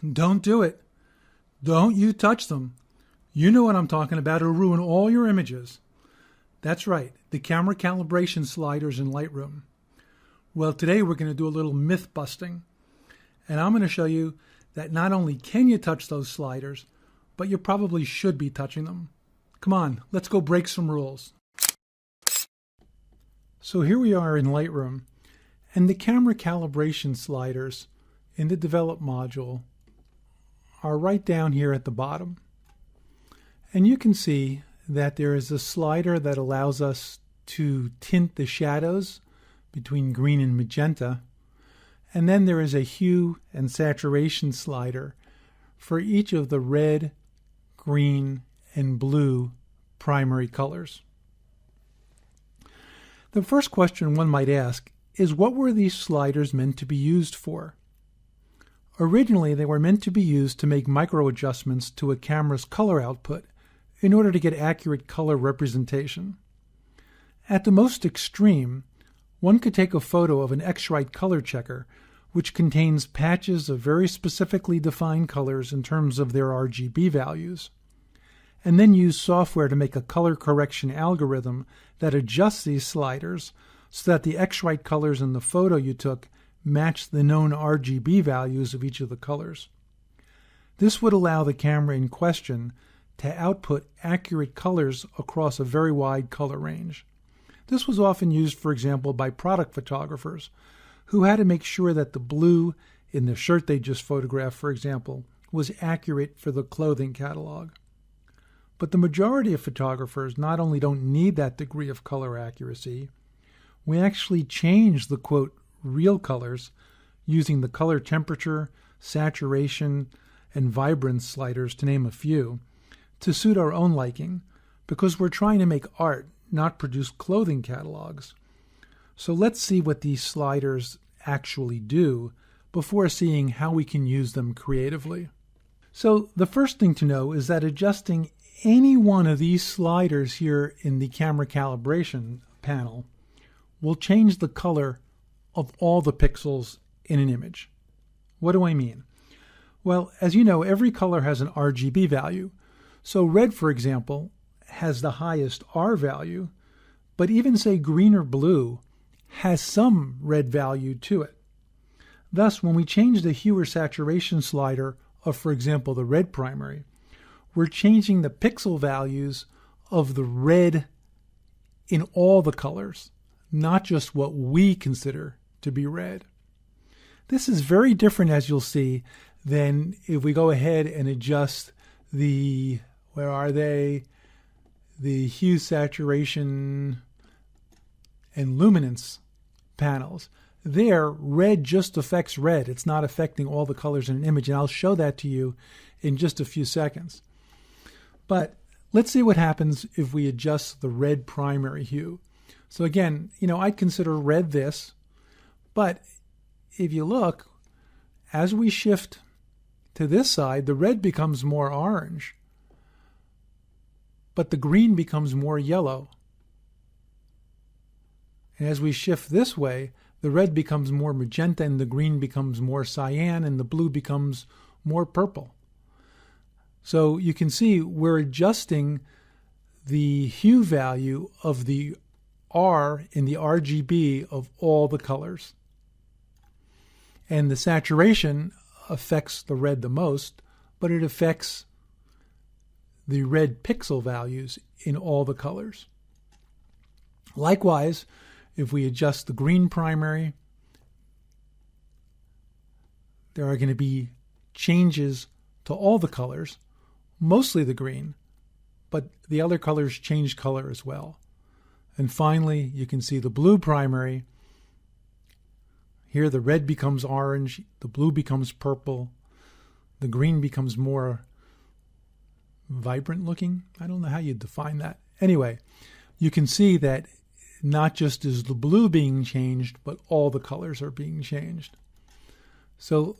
Don't do it. Don't you touch them. You know what I'm talking about. It'll ruin all your images. That's right, the camera calibration sliders in Lightroom. Well, today we're going to do a little myth busting. And I'm going to show you that not only can you touch those sliders, but you probably should be touching them. Come on, let's go break some rules. So here we are in Lightroom, and the camera calibration sliders in the Develop module are right down here at the bottom. And you can see that there is a slider that allows us to tint the shadows between green and magenta. And then there is a hue and saturation slider for each of the red, green, and blue primary colors. The first question one might ask is, what were these sliders meant to be used for? Originally, they were meant to be used to make micro adjustments to a camera's color output in order to get accurate color representation. At the most extreme, one could take a photo of an X-Rite color checker, which contains patches of very specifically defined colors in terms of their RGB values, and then use software to make a color correction algorithm that adjusts these sliders so that the X-Rite colors in the photo you took match the known RGB values of each of the colors. This would allow the camera in question to output accurate colors across a very wide color range. This was often used, for example, by product photographers who had to make sure that the blue in the shirt they just photographed, for example, was accurate for the clothing catalog. But the majority of photographers not only don't need that degree of color accuracy, we actually change the, quote, real colors using the color temperature, saturation, and vibrance sliders, to name a few, to suit our own liking, because we're trying to make art, not produce clothing catalogs. So let's see what these sliders actually do before seeing how we can use them creatively. So the first thing to know is that adjusting any one of these sliders here in the camera calibration panel will change the color of all the pixels in an image. What do I mean? Well, as you know, every color has an RGB value. So red, for example, has the highest R value, but even say green or blue has some red value to it. Thus, when we change the hue or saturation slider of, for example, the red primary, we're changing the pixel values of the red in all the colors, not just what we consider to be red. This is very different, as you'll see, than if we go ahead and adjust the, the hue, saturation, and luminance panels. There, red just affects red. It's not affecting all the colors in an image, and I'll show that to you in just a few seconds. But let's see what happens if we adjust the red primary hue. So again, I'd consider red this, but if you look, as we shift to this side, the red becomes more orange, but the green becomes more yellow. And as we shift this way, the red becomes more magenta, and the green becomes more cyan, and the blue becomes more purple. So you can see we're adjusting the hue value of the R in the RGB of all the colors. And the saturation affects the red the most, but it affects the red pixel values in all the colors. Likewise, if we adjust the green primary, there are going to be changes to all the colors, mostly the green, but the other colors change color as well. And finally, you can see the blue primary. Here the red becomes orange, the blue becomes purple, the green becomes more vibrant looking. I don't know how you define that. Anyway, you can see that not just is the blue being changed, but all the colors are being changed. So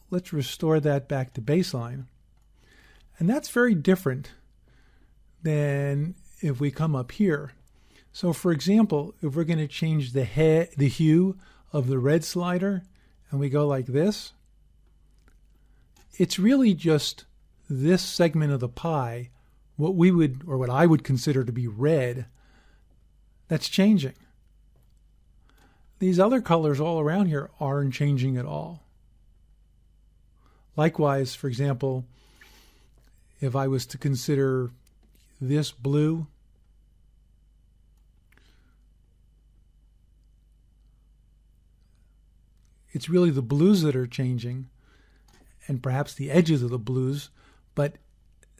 let's restore that back to baseline. And that's very different than if we come up here. So for example, if we're going to change the hue of the red slider and we go like this, it's really just this segment of the pie, what we would, or what I would consider to be red, that's changing. These other colors all around here aren't changing at all. Likewise, for example, if I was to consider this blue, it's really the blues that are changing, and perhaps the edges of the blues, but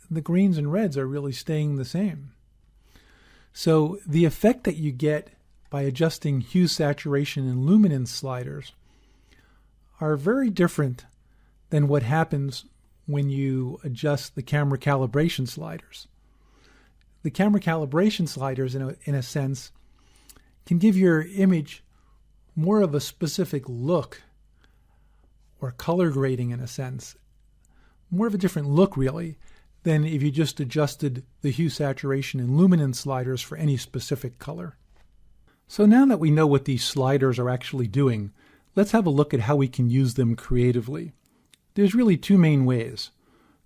the greens and reds are really staying the same. So the effect that you get by adjusting hue, saturation, and luminance sliders are very different than what happens when you adjust the camera calibration sliders. The camera calibration sliders, in a sense, can give your image more of a specific look, or color grading in a sense, more of a different look really than if you just adjusted the hue, saturation, and luminance sliders for any specific color. So now that we know what these sliders are actually doing, let's have a look at how we can use them creatively. There's really two main ways.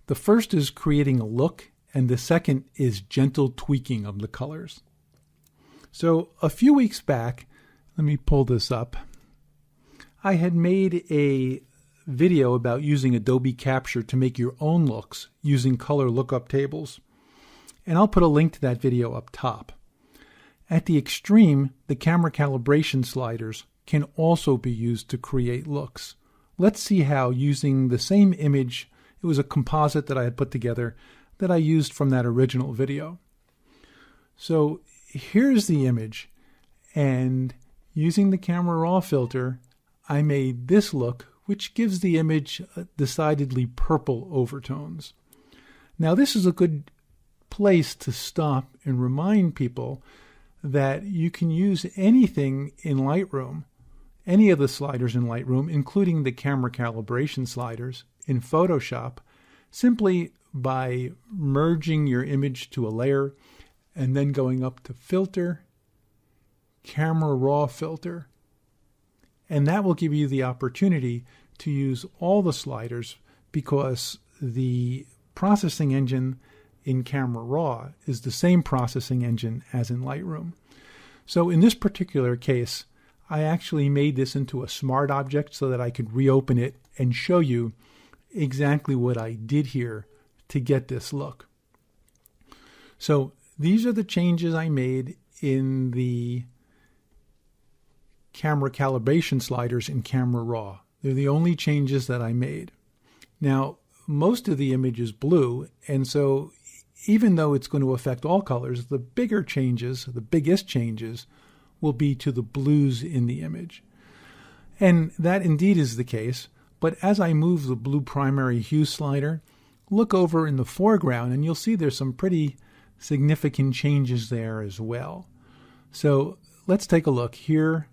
The first is creating a look, and the second is gentle tweaking of the colors. So a few weeks back, let me pull this up, I had made a video about using Adobe Capture to make your own looks using color lookup tables. And I'll put a link to that video up top. At the extreme, the camera calibration sliders can also be used to create looks. Let's see how, using the same image, it was a composite that I had put together that I used from that original video. So here's the image, and using the camera raw filter, I made this look, which gives the image decidedly purple overtones. Now this is a good place to stop and remind people that you can use anything in Lightroom, any of the sliders in Lightroom, including the camera calibration sliders in Photoshop, simply by merging your image to a layer and then going up to Filter, Camera Raw Filter, and that will give you the opportunity to use all the sliders, because the processing engine in Camera Raw is the same processing engine as in Lightroom. So in this particular case, I actually made this into a smart object so that I could reopen it and show you exactly what I did here to get this look. So these are the changes I made in the camera calibration sliders in Camera Raw. They're the only changes that I made. Now, most of the image is blue, and so even though it's going to affect all colors, the bigger changes, the biggest changes, will be to the blues in the image. And that indeed is the case, but as I move the blue primary hue slider, look over in the foreground and you'll see there's some pretty significant changes there as well. So let's take a look here.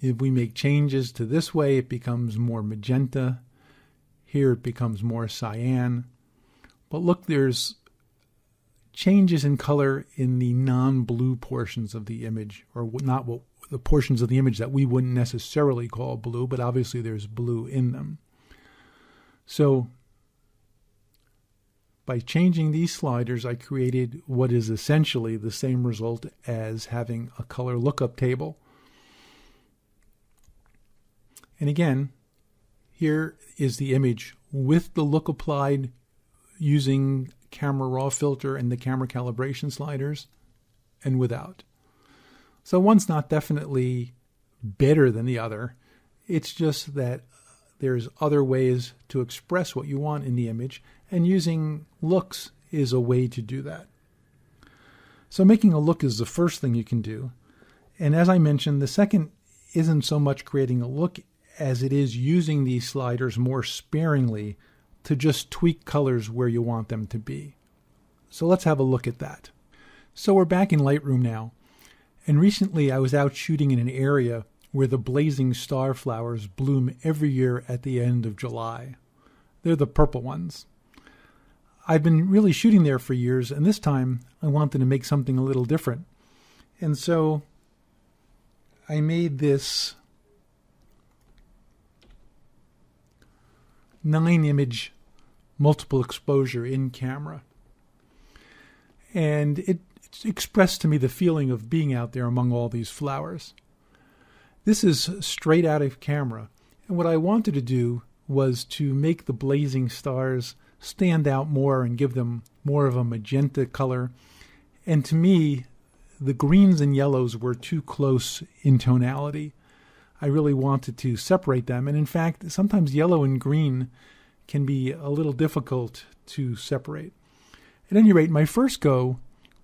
If we make changes to this way, it becomes more magenta. Here it becomes more cyan. But look, there's changes in color in the non-blue portions of the image, or not what the portions of the image that we wouldn't necessarily call blue, but obviously there's blue in them. So by changing these sliders, I created what is essentially the same result as having a color lookup table. And again, here is the image with the look applied using camera raw filter and the camera calibration sliders, and without. So one's not definitely better than the other. It's just that there's other ways to express what you want in the image, and using looks is a way to do that. So making a look is the first thing you can do. And as I mentioned, the second isn't so much creating a look as it is using these sliders more sparingly to just tweak colors where you want them to be. So let's have a look at that. So we're back in Lightroom now, and recently I was out shooting in an area where the blazing star flowers bloom every year at the end of July. They're the purple ones. I've been really shooting there for years, and this time I wanted to make something a little different. And so I made this 9-image multiple exposure in camera. And it expressed to me the feeling of being out there among all these flowers. This is straight out of camera. And what I wanted to do was to make the blazing stars stand out more and give them more of a magenta color. And to me, the greens and yellows were too close in tonality. I really wanted to separate them. And in fact, sometimes yellow and green can be a little difficult to separate. At any rate, my first go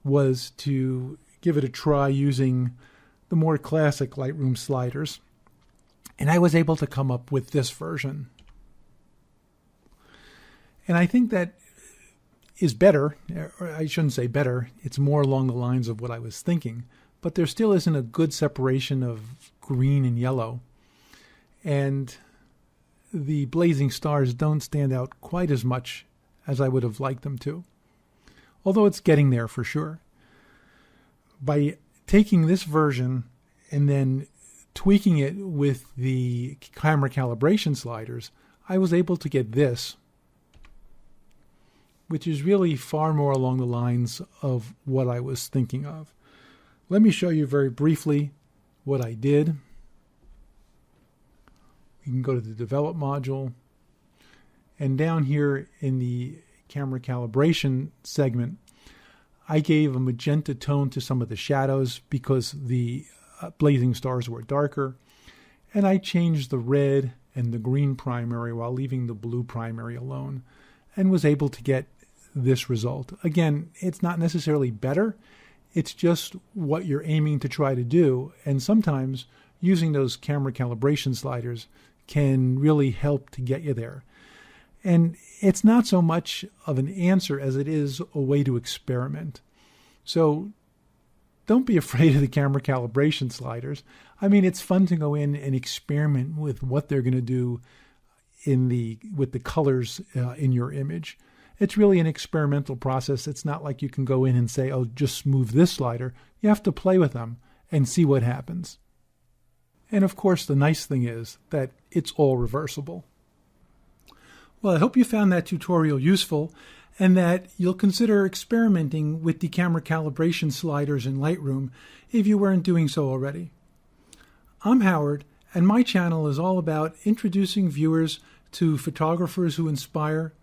was to give it a try using the more classic Lightroom sliders. And I was able to come up with this version. And I think that is better, or I shouldn't say better, it's more along the lines of what I was thinking, but there still isn't a good separation of green and yellow. And the blazing stars don't stand out quite as much as I would have liked them to, although it's getting there for sure. By taking this version and then tweaking it with the camera calibration sliders, I was able to get this, which is really far more along the lines of what I was thinking of. Let me show you very briefly what I did. You can go to the Develop module, and down here in the camera calibration segment, I gave a magenta tone to some of the shadows because the blazing stars were darker, and I changed the red and the green primary while leaving the blue primary alone, and was able to get this result. Again, it's not necessarily better, it's just what you're aiming to try to do, and sometimes using those camera calibration sliders can really help to get you there. And it's not so much of an answer as it is a way to experiment. So don't be afraid of the camera calibration sliders. I mean, it's fun to go in and experiment with what they're going to do with the colors in your image. It's really an experimental process. It's not like you can go in and say, oh, just move this slider. You have to play with them and see what happens. And of course, the nice thing is that it's all reversible. Well, I hope you found that tutorial useful and that you'll consider experimenting with the camera calibration sliders in Lightroom if you weren't doing so already. I'm Howard, and my channel is all about introducing viewers to photographers who inspire,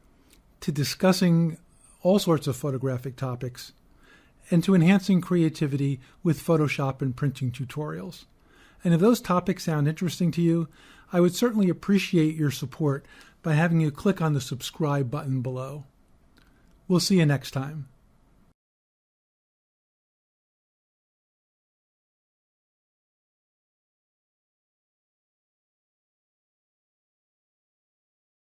to discussing all sorts of photographic topics, and to enhancing creativity with Photoshop and printing tutorials. And if those topics sound interesting to you, I would certainly appreciate your support by having you click on the subscribe button below. We'll see you next time.